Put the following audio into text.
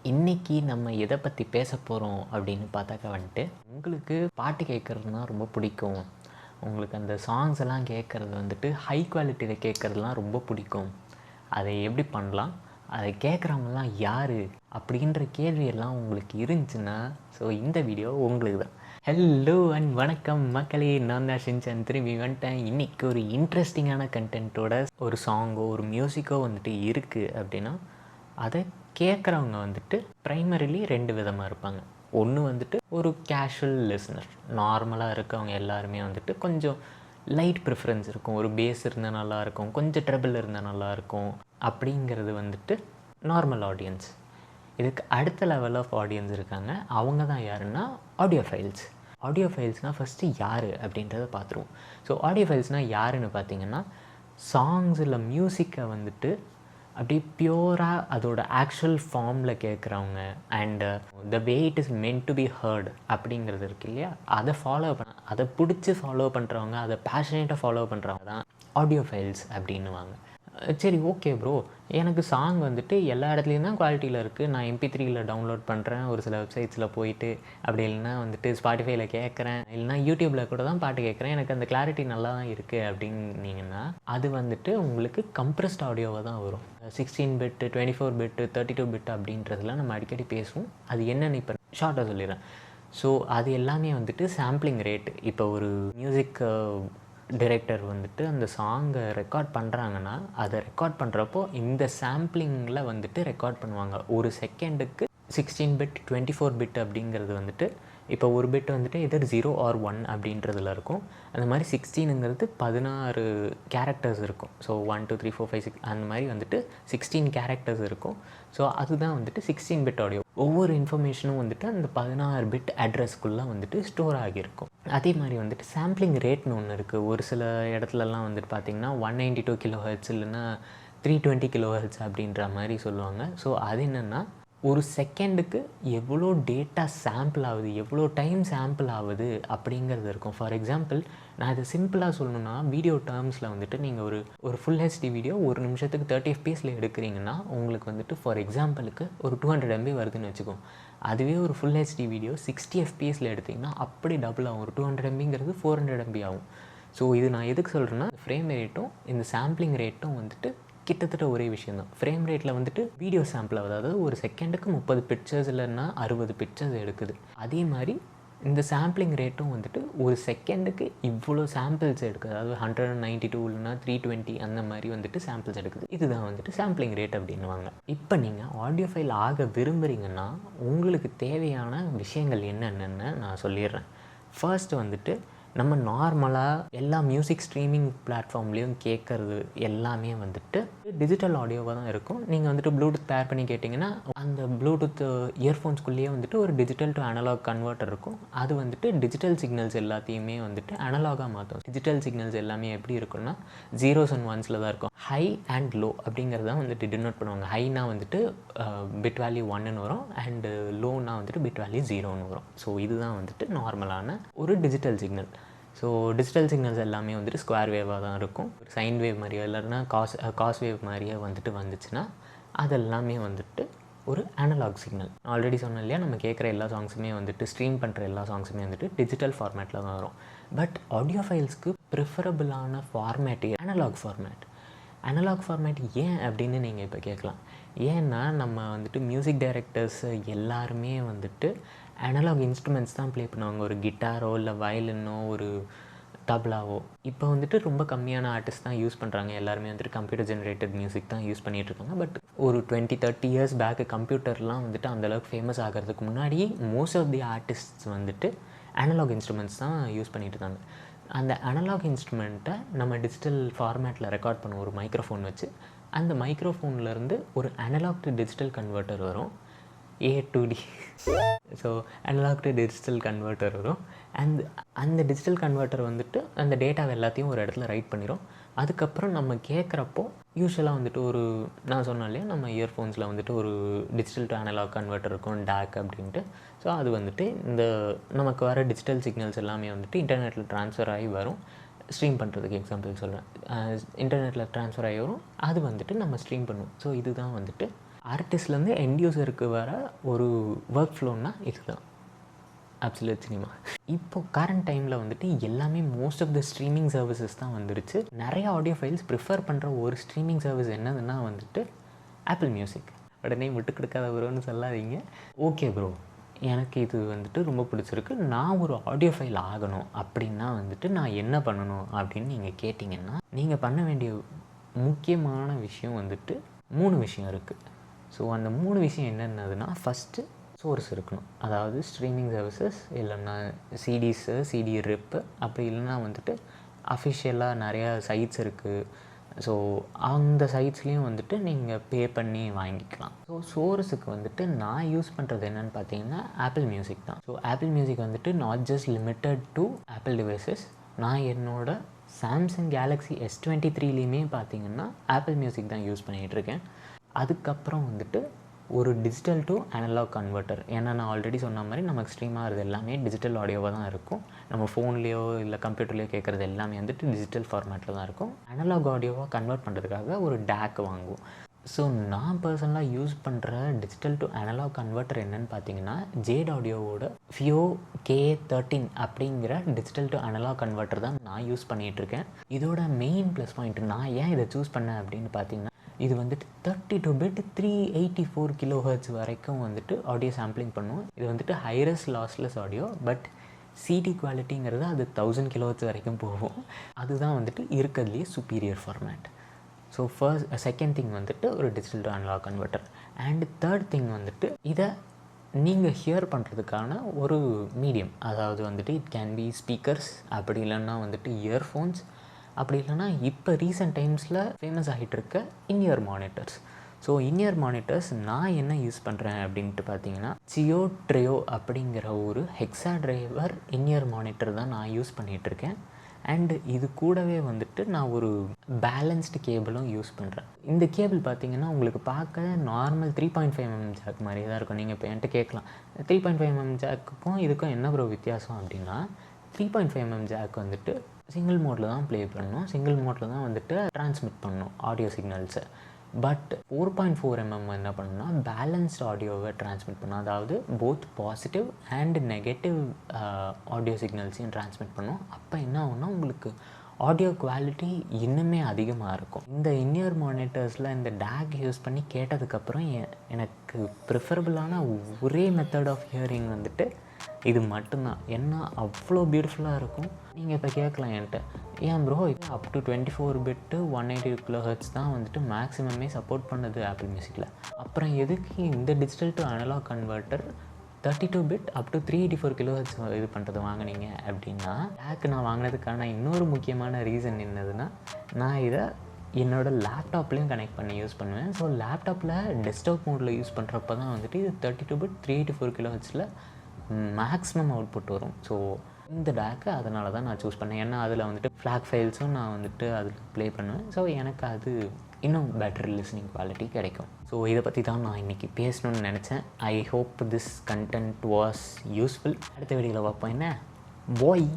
இன்றைக்கி நம்ம எதை பற்றி பேச போகிறோம் அப்படின்னு பார்த்தாக்கா வந்துட்டு, உங்களுக்கு பாட்டு கேட்குறதுனா ரொம்ப பிடிக்கும். உங்களுக்கு அந்த சாங்ஸ் எல்லாம் கேட்குறது வந்துட்டு ஹை குவாலிட்டியில் கேட்குறதுலாம் ரொம்ப பிடிக்கும். அதை எப்படி பண்ணலாம், அதை கேட்குறவங்கலாம் யார் அப்படின்ற கேள்வியெல்லாம் உங்களுக்கு இருந்துச்சுன்னா, ஸோ இந்த வீடியோ உங்களுக்கு தான். ஹலோ அண்ட் வணக்கம் மக்களே, நான் தான் ஷின்சான் திரும்பி வந்துட்டேன். இன்றைக்கி ஒரு இன்ட்ரெஸ்டிங்கான கண்டென்ட்டோட ஒரு சாங்கோ ஒரு மியூசிக்கோ வந்துட்டு இருக்குது அப்படின்னா, அதை கேட்குறவங்க வந்துட்டு ப்ரைமரிலி 2 விதமாக இருப்பாங்க. ஒன்று வந்துட்டு ஒரு கேஷுவல் லிஸ்னர், நார்மலாக இருக்கவங்க எல்லாருமே வந்துட்டு கொஞ்சம் லைட் ப்ரிஃபரன்ஸ் இருக்கும். ஒரு பேஸ் இருந்தால் நல்லாயிருக்கும், கொஞ்சம் ட்ரபிள் இருந்தால் நல்லாயிருக்கும் அப்படிங்கிறது வந்துட்டு நார்மல் ஆடியன்ஸ். இதுக்கு அடுத்த லெவல் ஆஃப் ஆடியன்ஸ் இருக்காங்க. அவங்க தான் யாருன்னா ஆடியோஃபைல்ஸ். ஆடியோஃபைல்ஸ்னால் ஃபஸ்ட்டு யார் அப்படின்றத பார்த்துருவோம். ஸோ ஆடியோஃபைல்ஸ்னால் யாருன்னு பார்த்தீங்கன்னா, சாங்ஸில் மியூசிக்கை வந்துட்டு அப்படியே பியூராக அதோட ஆக்சுவல் ஃபார்மில் கேட்குறவங்க and the way it is meant to be heard அப்படிங்கிறது இருக்கு இல்லையா, அதை ஃபாலோ அதை பிடிச்சி ஃபாலோ பண்ணுறவங்க, அதை பேஷனேட்டாக ஃபாலோ பண்ணுறவங்க தான் ஆடியோஃபைல்ஸ் அப்படின்னுவாங்க. சரி, ஓகே ப்ரோ, எனக்கு சாங் வந்துட்டு எல்லா இடத்துலையும் தான் குவாலிட்டியில் இருக்குது. நான் MP3யில் டவுன்லோட் பண்ணுறேன், ஒரு சில வெப்சைட்ஸில் போயிட்டு, அப்படி இல்லைனா வந்துட்டு ஸ்பாட்டிஃபைல கேட்குறேன், இல்லைனா யூடியூப்பில் கூட தான் பாட்டு கேட்குறேன், எனக்கு அந்த கிளாரிட்டி நல்லா தான் இருக்குது அப்படின்னீங்கன்னா, அது வந்துட்டு உங்களுக்கு கம்ப்ரஸ்ட் ஆடியோவாக தான் வரும். 16 பிட் 24 பிட் 32 பிட் அப்படின்றதுலாம் நம்ம அடிக்கடி பேசுவோம். அது என்னென்னு இப்போ ஷார்ட்டாக சொல்லிடுறேன். ஸோ அது எல்லாமே வந்துட்டு சாம்பிளிங் ரேட். இப்போ ஒரு மியூசிக் டைரக்டர் வந்துட்டு அந்த சாங்கை ரெக்கார்ட் பண்ணுறாங்கன்னா, அதை ரெக்கார்ட் பண்ணுறப்போ இந்த சாம்பிளிங்கில் வந்துட்டு ரெக்கார்ட் பண்ணுவாங்க. ஒரு செகண்டுக்கு 16 பிட் 24 பிட் அப்படிங்கிறது வந்துட்டு, இப்போ ஒரு பிட் வந்துட்டு எதர் 0 or 1 அப்படின்றதுல இருக்கும். அந்த மாதிரி 16ங்கிறது 16 கேரக்டர்ஸ் இருக்கும். ஸோ 1 2 3 4 5 6 அந்த மாதிரி வந்துட்டு 16 கேரக்டர்ஸ் இருக்கும். ஸோ அதுதான் வந்துட்டு 16 பிட் ஆடியோ. ஒவ்வொரு இன்ஃபர்மேஷனும் வந்துட்டு அந்த 16 பிட் அட்ரஸ்க்குள்ளே வந்துட்டு ஸ்டோர் ஆகியிருக்கும். அதே மாதிரி வந்துட்டு சாம்பிளிங் ரேட்னு ஒன்று இருக்குது. ஒரு சில இடத்துலலாம் வந்துட்டு பார்த்திங்கன்னா 192 கிலோஹெர்ட்ஸ் இல்லைன்னா 320 கிலோஹெர்ட்ஸ் அப்படின்ற மாதிரி சொல்லுவாங்க. ஸோ அது என்னென்னா, ஒரு செகண்டுக்கு எவ்வளோ டேட்டா சாம்பிள் ஆகுது, எவ்வளோ டைம் சாம்பிள் ஆகுது அப்படிங்கிறது இருக்கும். ஃபார் எக்ஸாம்பிள், நான் இதை சிம்பிளாக சொல்லணுன்னா, வீடியோ டேர்ம்ஸில் வந்துட்டு நீங்கள் ஒரு ஃபுல் ஹெச்டி வீடியோ ஒரு நிமிஷத்துக்கு 30 fpsல எடுக்கிறீங்கன்னா, உங்களுக்கு வந்துட்டு ஃபார் எக்ஸாம்பிளுக்கு ஒரு 200 MB வருதுன்னு வச்சுக்கோங்க. அதுவே ஒரு ஃபுல் ஹெச்டி வீடியோ 60 fpsல எடுத்திங்கன்னா அப்படி டபுள் ஆகும். ஒரு 200 MBங்கிறது 400 MB ஆகும். ஸோ இது நான் எதுக்கு சொல்கிறேன்னா, ஃப்ரேம் ரேட்டும் இந்த சாம்பிளிங் ரேட்டும் வந்துட்டு கிட்டத்தட்ட ஒரே விஷயந்தான். ஃப்ரேம் ரேட்டில் வந்துட்டு வீடியோ சாம்பிள் ஆகுது, அதாவது ஒரு செகண்டுக்கு 30 பிக்சர்ஸ் இல்லைன்னா 60 பிக்சர்ஸ் எடுக்குது. அதே மாதிரி இந்த சாம்பிளிங் ரேட்டும் வந்துட்டு ஒரு செகண்டுக்கு இவ்வளோ சாம்பிள்ஸ் எடுக்குது, அதாவது 192 இல்லைனா 320 அந்த மாதிரி வந்துட்டு சாம்பிள்ஸ் எடுக்குது. இதுதான் வந்துட்டு சாம்பிளிங் ரேட் அப்படின்வாங்க. இப்போ நீங்கள் ஆடியோஃபைல் ஆக விரும்புகிறீங்கன்னா, உங்களுக்கு தேவையான விஷயங்கள் என்னென்னு நான் சொல்லிடுறேன். ஃபர்ஸ்ட் வந்துட்டு, நம்ம நார்மலாக எல்லா மியூசிக் ஸ்ட்ரீமிங் பிளாட்ஃபார்ம்லேயும் கேட்குறது எல்லாமே வந்துட்டு டிஜிட்டல் ஆடியோவாக தான் இருக்கும். நீங்கள் வந்துட்டு ப்ளூடூத் பேர் பண்ணி கேட்டிங்கன்னா, அந்த ப்ளூடூத் இயர்ஃபோன்ஸ்குள்ளேயே வந்துட்டு ஒரு டிஜிட்டல் டு அனலாக் கன்வெர்ட்டர் இருக்கும். அது வந்துட்டு டிஜிட்டல் சிக்னல்ஸ் எல்லாத்தையுமே வந்துட்டு அனலாகாக மாற்றும். டிஜிட்டல் சிக்னல்ஸ் எல்லாமே எப்படி இருக்குன்னா, 0s and 1s தான் இருக்கும். ஹை அண்ட் லோ அப்படிங்கிறதான் வந்துட்டு டினோட் பண்ணுவாங்க. ஹைனா வந்துட்டு பிட் வேல்யூ 1ன்னு வரும், அண்டு லோனா வந்துட்டு பிட் வேல்யூ 0ன்னு வரும். ஸோ இதுதான் வந்துட்டு நார்மலான ஒரு digital signal. So digital signals எல்லாமே வந்துட்டு ஸ்கொயர் வேவாக தான் இருக்கும். ஒரு சைன் வேவ் மாதிரியோ இல்லைன்னா காஸ் வேவ் மாதிரியோ வந்துட்டு வந்துச்சுன்னா, அதெல்லாமே வந்துட்டு ஒரு அனலாக் சிக்னல். ஆல்ரெடி சொன்னேன் இல்லையா, நம்ம கேட்குற எல்லா சாங்ஸுமே வந்துட்டு ஸ்ட்ரீம் பண்ணுற எல்லா சாங்ஸுமே வந்துட்டு டிஜிட்டல் ஃபார்மேட்டில் தான் வரும். பட் ஆடியோ ஃபைல்ஸ்க்கு ப்ரிஃபரபிளான format analogue format. Analogue format ஏன் அப்படின்னு நீங்கள் இப்போ கேட்கலாம். ஏன்னா நம்ம வந்துட்டு மியூசிக் டைரக்டர்ஸ் எல்லாருமே வந்துட்டு அனலாக் இன்ஸ்ட்ருமெண்ட்ஸ் தான் ப்ளே பண்ணுவாங்க. ஒரு கிட்டாரோ இல்லை வயலினோ ஒரு தப்லாவோ. இப்போ வந்துட்டு ரொம்ப கம்மியான ஆர்டிஸ்ட் தான் யூஸ் பண்ணுறாங்க. எல்லாருமே வந்துட்டு கம்ப்யூட்டர் ஜென்ரேட்டட் மியூசிக் தான் யூஸ் பண்ணிகிட்ருக்காங்க. பட் ஒரு 20-30 இயர்ஸ் பேக்கு கம்ப்யூட்டர்லாம் வந்துட்டு அந்தளவுக்கு ஃபேமஸ் ஆகிறதுக்கு முன்னாடி மோஸ்ட் ஆஃப் தி ஆர்டிஸ்ட்ஸ் வந்துட்டு அனலாக் இன்ஸ்ட்ருமெண்ட்ஸ் தான் யூஸ் பண்ணிகிட்டு இருந்தாங்க. அந்த அனலாக் இன்ஸ்ட்ருமெண்ட்டை நம்ம டிஜிட்டல் ஃபார்மேட்டில் ரெக்கார்ட் பண்ணுவோம் ஒரு மைக்ரோஃபோன் வச்சு. அந்த மைக்ரோஃபோன்லேருந்து ஒரு அனலாக் டு டிஜிட்டல் கன்வெர்ட்டர் வரும், A to D. So analogue to digital converter வரும். அந்த டிஜிட்டல் கன்வெர்ட்டர் வந்துட்டு அந்த டேட்டாவை எல்லாத்தையும் ஒரு இடத்துல ரைட் பண்ணிடும். அதுக்கப்புறம் நம்ம கேட்குறப்போ யூஸ்வலாக வந்துட்டு ஒரு நான் சொன்னேன் இல்லையா, நம்ம இயர்ஃபோன்ஸில் வந்துட்டு ஒரு டிஜிட்டல் டு அனலாக் கன்வெர்ட்டர் இருக்கும், DAC அப்படின்ட்டு. ஸோ அது வந்துட்டு இந்த நமக்கு வர டிஜிட்டல் சிக்னல்ஸ் எல்லாமே வந்துட்டு இன்டர்நெட்டில் ட்ரான்ஸ்ஃபர் ஆகி வரும். ஸ்ட்ரீம் பண்ணுறதுக்கு எக்ஸாம்பிள் சொல்கிறேன். இன்டர்நெட்டில் ட்ரான்ஸ்ஃபர் ஆகி வரும், அது வந்துட்டு நம்ம ஸ்ட்ரீம் பண்ணுவோம். ஸோ இதுதான் வந்துட்டு ஆர்டிஸ்ட்லேருந்து எண்ட் யூசருக்கு வர ஒரு ஒர்க் ஃப்ளோன்னா இதுதான் அப்சல்யூட் சினிமா. இப்போ கரண்ட் டைமில் வந்துட்டு எல்லாமே most of the streaming services தான் வந்துருச்சு. நிறைய ஆடியோ ஃபைல்ஸ் ப்ரிஃபர் பண்ணுற ஒரு ஸ்ட்ரீமிங் சர்வீஸ் என்னதுன்னா வந்துட்டு ஆப்பிள் மியூசிக். உடனே விட்டு கொடுக்காத ப்ரோன்னு சொல்லாதீங்க. ஓகே ப்ரோ, எனக்கு இது வந்துட்டு ரொம்ப பிடிச்சிருக்கு, நான் ஒரு ஆடியோ ஃபைல் ஆகணும் அப்படின்னா வந்துட்டு நான் என்ன பண்ணணும் அப்படின்னு நீங்கள் கேட்டிங்கன்னா, நீங்கள் பண்ண வேண்டிய முக்கியமான விஷயம் வந்துட்டு 3 விஷயம் இருக்குது. ஸோ அந்த 3 விஷயம் என்னென்னதுன்னா, ஃபஸ்ட்டு சோர்ஸ் இருக்கணும். அதாவது ஸ்ட்ரீமிங் சர்வீசஸ், இல்லைன்னா சிடிஸு, சிடி ரிப்பு, அப்படி இல்லைன்னா வந்துட்டு அஃபிஷியலாக நிறையா சைட்ஸ் இருக்குது. ஸோ அந்த சைட்ஸ்லேயும் வந்துட்டு நீங்கள் பே பண்ணி வாங்கிக்கலாம். ஸோ சோர்ஸுக்கு வந்துட்டு நான் யூஸ் பண்ணுறது என்னென்னு பார்த்தீங்கன்னா ஆப்பிள் மியூசிக் தான். ஸோ ஆப்பிள் மியூசிக் வந்துட்டு not just limited to apple devices. நான் என்னோட சாம்சங் கேலக்ஸி S23லேயுமே பார்த்தீங்கன்னா ஆப்பிள் மியூசிக் தான் யூஸ் பண்ணிகிட்ருக்கேன். அதுக்கப்புறம் வந்துட்டு ஒரு டிஜிட்டல் டு அனலாக் கன்வெர்ட்டர். ஏன்னா நான் ஆல்ரெடி சொன்ன மாதிரி நமக்கு ஸ்ட்ரீம் ஆகிறது எல்லாமே டிஜிட்டல் ஆடியோவாக தான் இருக்கும். நம்ம ஃபோன்லேயோ இல்லை கம்ப்யூட்டர்லேயோ கேட்குறது எல்லாமே வந்துட்டு டிஜிட்டல் ஃபார்மேட்டில் தான் இருக்கும். அனலாக் ஆடியோவாக கன்வெர்ட் பண்ணுறதுக்காக ஒரு டேக் வாங்குவோம். ஸோ நான் பர்சனலாக யூஸ் பண்ணுற டிஜிட்டல் டு அனலாக் கன்வெர்ட்டர் என்னென்னு பார்த்தீங்கன்னா ஜேட் ஆடியோவோட ஃபியோ K13 அப்படிங்கிற டிஜிட்டல் டு அனலாக் கன்வெர்ட்டர் தான் நான் யூஸ் பண்ணிகிட்ருக்கேன். இதோட மெயின் ப்ளஸ் பாயிண்ட், நான் ஏன் இதை சூஸ் பண்ணேன் அப்படின்னு பார்த்தீங்கன்னா, இது வந்துட்டு 32 பிட் 384 kHz வரைக்கும் வந்துட்டு ஆடியோ சாம்பிளிங் பண்ணும். இது வந்துட்டு hi res lossless audio, but CD குவாலிட்டிங்கிறது அது 1000 kHz வரைக்கும் போகும். அதுதான் வந்துட்டு இருக்கிறதுலேயே superior format. So second thing வந்துட்டு ஒரு digital to analogue converter. And third thing வந்துட்டு இதை நீங்கள் ஹியர் பண்ணுறதுக்கான ஒரு மீடியம். அதாவது வந்துட்டு இட் கேன் பி ஸ்பீக்கர்ஸ், அப்படி இல்லைன்னா வந்துட்டு இயர்ஃபோன்ஸ், அப்படி இல்லைன்னா இப்போ ரீசெண்ட் டைம்ஸில் ஃபேமஸ் ஆகிட்டு இருக்க in ear monitors. So in ear monitors நான் என்ன யூஸ் பண்ணுறேன் அப்படின்ட்டு பார்த்தீங்கன்னா சியோ ட்ரையோ அப்படிங்கிற ஒரு ஹெக்ஸா டிரைவர் இன்இயர் மானிட்டர் தான் நான் யூஸ் பண்ணிகிட்ருக்கேன். அண்டு இது கூடவே வந்துட்டு நான் ஒரு பேலன்ஸ்டு கேபிளும் யூஸ் பண்ணுறேன். இந்த கேபிள் பார்த்திங்கன்னா உங்களுக்கு பார்க்க நார்மல் 3.5mm ஜாக் மாதிரியே தான் இருக்கும். நீங்கள் இப்போ என்கிட்ட கேட்கலாம் 3.5mm ஜாக்குக்கும் இதுக்கும் என்ன ப்ரோ வித்தியாசம் அப்படின்னா, 3.5mm ஜாக் வந்துட்டு சிங்கிள் மோடில் தான் ப்ளே பண்ணணும், சிங்கிள் மோடில் தான் வந்துட்டு ட்ரான்ஸ்மிட் பண்ணணும் ஆடியோ சிக்னல்ஸை. பட் 4.4mm என்ன பண்ணணும்னா பேலன்ஸ்டு ஆடியோவை ட்ரான்ஸ்மிட் பண்ணணும். அதாவது both positive and negative audio சிக்னல்ஸையும் ட்ரான்ஸ்மிட் பண்ணணும். அப்போ என்ன ஆகும்னா உங்களுக்கு ஆடியோ குவாலிட்டி இன்னுமே அதிகமாக இருக்கும். இந்த இன்இயர் மானிட்டர்ஸில் இந்த டேக் யூஸ் பண்ணி கேட்டதுக்கப்புறம் எனக்கு ப்ரிஃபரபுளான ஒரே மெத்தட் ஆஃப் ஹியரிங் வந்துட்டு இது மட்டும்தான். ஏன்னா அவ்வளோ பியூட்டிஃபுல்லாக இருக்கும். நீங்கள் இப்போ கேட்கலாம் என்கிட்ட, ஏன் ப்ரோ இப்போ அப் டு 24 பிட்டு 180 kHz தான் வந்துட்டு மேக்ஸிமமே சப்போர்ட் பண்ணுது ஆப்பிள் மியூசிக்கில், அப்புறம் எதுக்கு இந்த digital to analogue converter 32 bit up to 384 kHz இது பண்ணுறது வாங்கினீங்க அப்படின்னா, டேக் நான் வாங்கினதுக்கான இன்னொரு முக்கியமான ரீசன் என்னதுன்னா, நான் இதை என்னோடய லேப்டாப்லேயும் கனெக்ட் பண்ணி யூஸ் பண்ணுவேன். ஸோ லேப்டாப்பில் டெஸ்க்டாப் மோடில் யூஸ் பண்ணுறப்ப தான் வந்துட்டு இது 32 பிட் 384 kHzல மேக்ஸிமம் அவுட்புட் வரும். ஸோ இந்த டேக்கை அதனால தான் நான் சூஸ் பண்ணேன். ஏன்னா அதில் வந்துட்டு ஃப்ளாக் ஃபைல்ஸும் நான் வந்துட்டு அதில் ப்ளே பண்ணுவேன். ஸோ எனக்கு அது இன்னும் பெட்டர் லிஸ்னிங் குவாலிட்டி கிடைக்கும். ஸோ இதை பற்றி தான் நான் இன்றைக்கி பேசணுன்னு நினச்சேன். I hope this content was useful. அடுத்த வீடியோவில் பார்ப்போம். என்ன பாய்.